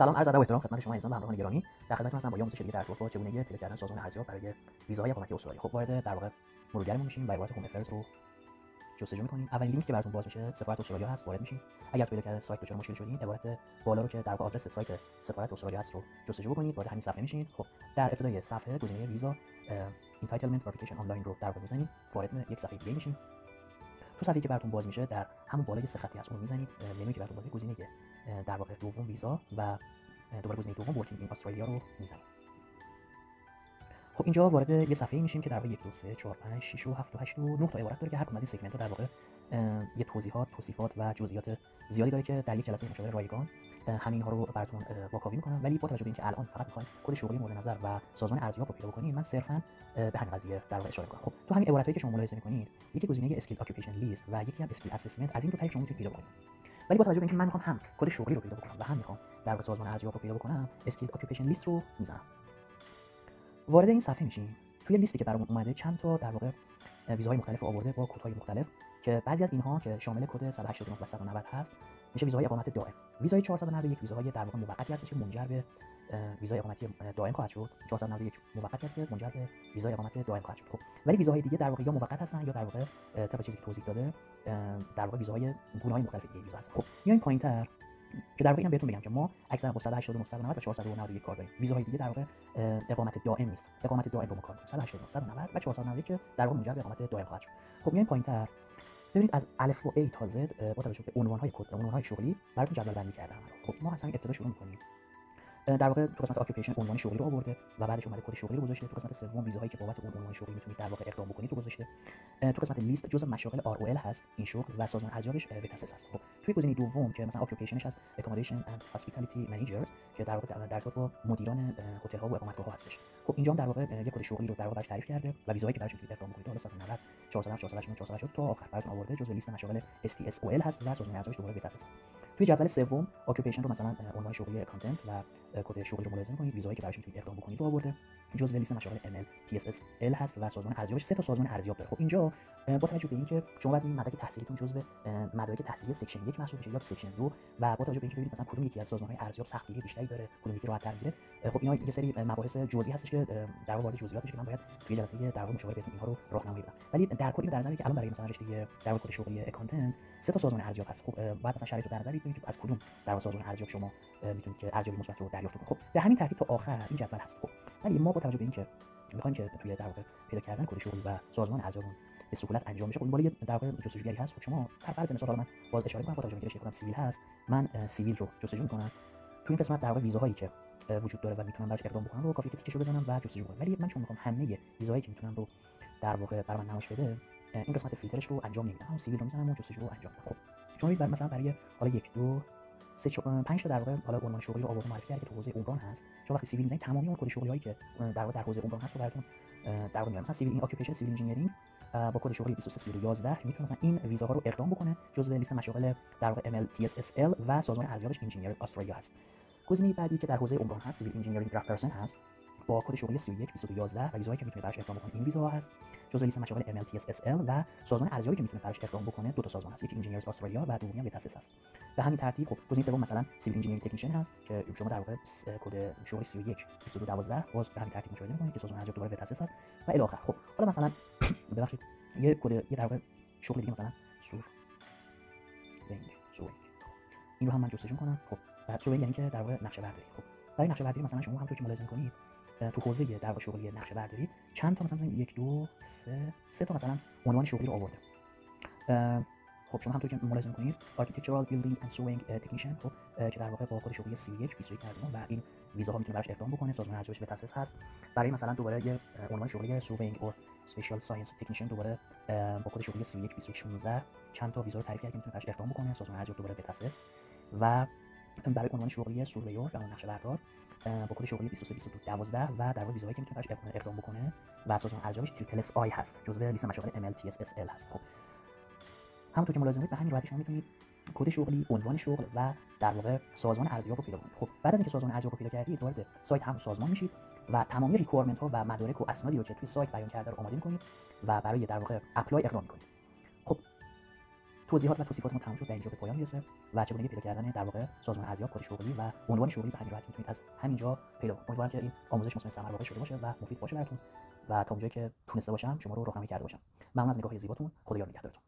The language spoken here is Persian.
سلام، عرض ادب و احترام خدمت شما عزیزان و همراهان گرامی. در خدمتتون هستم با یه آموزش دیگه در طور چگونگی پیدا کردن سازمان ارزیاب برای ویزاهای اقامتی استرالیا. خب وارد در واقع مرورگرمون میشیم و عبارت هوم افرز رو جستجو می‌کنیم. اولین لینک که براتون باز میشه سفارت استرالیا هست، وارد میشین. اگر پیدا کردن سایت دچار مشکل شدین، عبارت بالا رو که در واقع آدرس سایت سفارت استرالیا هست رو جستجو بکنید، وارد همین صفحه میشین. خب در ابتدای صفحه گزینه ویزا entitlement verification آنلاین رو در واقع می‌زنید، وارد یک صفحه دیگه میشین. تو صفحه‌ای که براتون باز میشه در همون بالای سه خطی هست، اون می‌زنید. منویی که براتون باز گزینه در واقع دوم ویزا و دوباره گزینه دوم ورکینگ این استرالیا رو می‌زنید. خب اینجا وارد یه صفحه‌ای میشیم که در واقع 1 2 3 4 5 6 و 7 و 8 و 9 تا عبارت داره که هر کدوم از این سگمنت‌ها در واقع یه توصیفات و جزئیات زیادی داره که در یک جلسه مشاوره رایگان همین‌ها رو براتون واکاوی می‌کنم. ولی با توجه به اینکه الان فقط می‌خواید کد شغلی مورد نظر و سازمان ارزیاب رو پیدا بکنید، من صرفاً به همین قضیه در واقع اشاره می‌کنم. خب تو همین عبارتایی که شما ملاحظه می‌کنید، یکی گزینه اسکیل اکوپیشن لیست و یکی هم اسکیل اسسمنت، از این دو تا شما می‌تونید پیدا بکنید. ولی با توجه به اینکه من می‌خوام هم کد شغلی رو پیدا بکنم و هم می‌خوام در واقع سازمان ارزیاب رو پیدا بکنم، اسکیل اکوپیشن لیست رو می‌زنم. وارد این صفحه میشیم. توی لیستی که برامون اومده چند تا در واقع ویزاهای مختلف آورده با کدهای مختلف که بعضی از اینها که شامل کد 189 و 190 هست میشه ویزای اقامت دائم. ویزای 491 ویزاهای در واقع موقتی هست که منجر به ویزای اقامتی دائم خواهد شد. 491 موقتی هست که منجر به ویزای اقامت دائم خواهد شد. خب ولی ویزاهای دیگه در واقع یا موقت هستن یا در واقع طبق چیزی که توضیح داده در واقع ویزاهای گونه‌های مختلف دیگه ویزا هستن. خب میایم پایین‌تر که در واقع اینم بهتون بگم که ما اکثرا با 189 190 و 491 کار داریم. ویزاهای دیگه در واقع اقامت دائم نیست. اقامت دائم رو ما کار داریم. 189 190 و 491 که در واقع منجر به اقامت دائم خواهد شد. خب میایم پایین‌تر ببینید از الف و ای تا زد با توجه به عنوان‌های کد و عنوان‌های شغلی براتون جدول بندی کردم. خب ما از همین ابتدا شروع می‌کنیم. در واقع تو قسمت اکوپیشن عنوان شغلی رو آورده و بعدش اومده کد شغلی رو گذاشته. تو قسمت سوم ویزاهایی که بابت اون عنوان شغلی میتونید در واقع اقدام بکنید رو گذاشته. تو قسمت لیست جزء مشاغل ROL هست این شغل و سازمان ارزیابش وتاسس هست. خب توی گزینه دوم که مثلا اکوپیشنش هست accommodation and hospitality managers که در واقع در ارتباط با مدیران هتل‌ها و اقامتگاه‌ها هستش. خب اینجا هم در واقع یک کد شغلی رو در واقع براش تعریف کرده و ویزاهایی که براش میتونید اقدام بکنید. حالا 190 407 480 تا آخر براتون آورده جزء لیست مشاغل STSOL هست و سازمان ارزیابش دوباره وتاسس هست. توی جدول سوم اکوپیشن رو مثلا عنوان شغلی اکانتنت و کد شغلی رو ملاحظه کنید. ویزایی که براش میتونید اقدام بکنید رو آورده. جزء لیست مشاغل ML TSSL هست و سازمان ارزیابش سه تا سازمان ارزیاب داره. خب اینجا با توجه به اینکه شما باید این مدرک تحصیلیتون جزء مدارک تحصیلی سکشن 1 محسوب میشه یا سکشن 2 و با توجه به اینکه ببینید مثلا کدوم یکی از سازمان‌های ارزیاب سختگیری بیشتری داره، کدوم یکی راحت‌تر میره. خب اینا یه سری مباحث جزئی هستش که در واقع وارد جزئیات میشه که من باید توی جلسه در واقع مشاوره بهتون اینها رو راهنمایی بدم. ولی در کل در نظر که الان برای مثلا رشته در واقع کد شغلی اکانتنت سه تا سازمان ارزیاب هست. خب باید مثلا شرایط رو در نظر بگیرید که از کدوم در واقع سازمان ارزیاب شما میتونید که ارزیابی مثبت رو دریافت کنید. خب به همین ترتیب تا آخر این جدول هست. خب ولی ما با توجه به اینکه می‌خوایم که توی در واقع پیدا کردن کد شغلی و سازمان ارزیابمون به سهولت انجام بشه، خب این بالا یه در واقع جستجوگری هست. خب شما هر فرض مثال حالا من باز اشاره کنم با توجه به اینکه رشته سیویل هست، من سیویل رو جستجو می‌کنم. تو این قسمت در واقع ویزاهایی که وجود داره و میتونم براش اقدام بکنم رو کافیه که تیکشو بزنم و جستجو کنم. ولی من چون می‌خوام همه ویزاهایی که میتونم رو در واقع برام نمایش بده، این قسمت فیلترش رو انجام نمیدم. همون سیویل رو می‌زنم و جستجو رو انجام میدم. خب شما می‌بینید مثلا برای حالا 1 2 3 5 تا در واقع حالا عنوان شغلی رو آورده معرفی کرده که تو حوزه عمران هست. شما وقتی سیویل می‌زنید تمامی اون کد شغلی‌هایی که در واقع در حوزه عمران هست رو براتون در واقع میارم. مثلا سیویل این اکوپیشن سیویل انجینیرینگ با کد شغلی 23311 که میتونه مثلا این ویزاها رو اقدام بکنه. جزء لیست مشاغل در واقع ML TSSL و سازمان ارزیابش انجینیر استرالیا هست. گزینه بعدی که در حوزه عمران هست سیویل انجینیرینگ درافت پرسن هست با کد شغلی 31 2211 و ویزایی که میتونه براش اقدام بکنه این ویزا هست. جزء لیست مشاغل ML TSSL و سازمان ارزیابی که میتونه براش اقدام بکنه دو تا سازمان هست، یکی انجینیرز استرالیا و دومی هم وتاسس هست. به همین ترتیب خب گزینه سوم مثلا سیویل انجینیرینگ تکنیشن هست که شما در واقع کد شغلی 31 2212 باز به همین ترتیب مشاهده می‌کنید که سازمان ارزیاب دوباره وتاسس هست و الی آخر. خب حالا مثلا ببخشید یه کد یه در واقع شغل دیگه مثلا سور این رو هم من جستجو کنم. خب سور یعنی که در واقع نقشه برداری. خب برای نقشه برداری مثلا شما همونطور که ملاحظه می‌کنید تو حوزه در واقع شغلی نقشه برداری چند تا مثلا 1 2 3 تا مثلا عنوان شغلی رو آورده. خب شما همونطور که ملاحظه می‌کنید architectural building and surveying technician خب که در واقع با کد شغلی 31 21 و این ویزاها میتونه براش اقدام بکنه. سازمان ارزیابش وتاسس هست. برای مثلا دوباره یه عنوان شغلی surveying or special science technician دوباره با کد شغلی 31 21 16 چند تا ویزا رو تعریف کرده که میتونه براش اقدام بکنه. سازمان ارزیاب دوباره وتاسس و برای عنوان شغلی سورویور یا نقشه بردار با کد شغلی 23 22 12 و در واقع ویزایی که میتونه براش اقدام بکنه و سازمان ارزیابش تریپل اس آی هست. جزء لیست مشاغل ML TSSL هست. خب همونطور که ملاحظه می‌کنید به همین راحتی شما میتونید کد شغلی، عنوان شغل و در واقع سازمان ارزیاب رو پیدا کنید. خب بعد از اینکه سازمان ارزیاب رو پیدا کردید وارد سایت هم سازمان میشید و تمامی ریکوایرمنت ها و مدارک و اسنادی رو که توی سایت بیان کرده رو آماده می‌کنید و برای در واقع اپلای اقدام می‌کنید. خب توضیحات و توصیفات ما تموم شد، در اینجا به پایان میرسه و چگونگی پیدا کردن در واقع سازمان ارزیاب، کد شغلی و عنوان شغلی به همین راحتی میتونید از همینجا پیدا کنید. امیدوارم که این آموزش مطمئن ثمر واقع شده باشه و مفید باشه براتون و تا اونجایی که تونسته باشم شما رو راهنمایی کرده باشم. ممنون از نگاه زیباتون. خدایا نگهدارتون.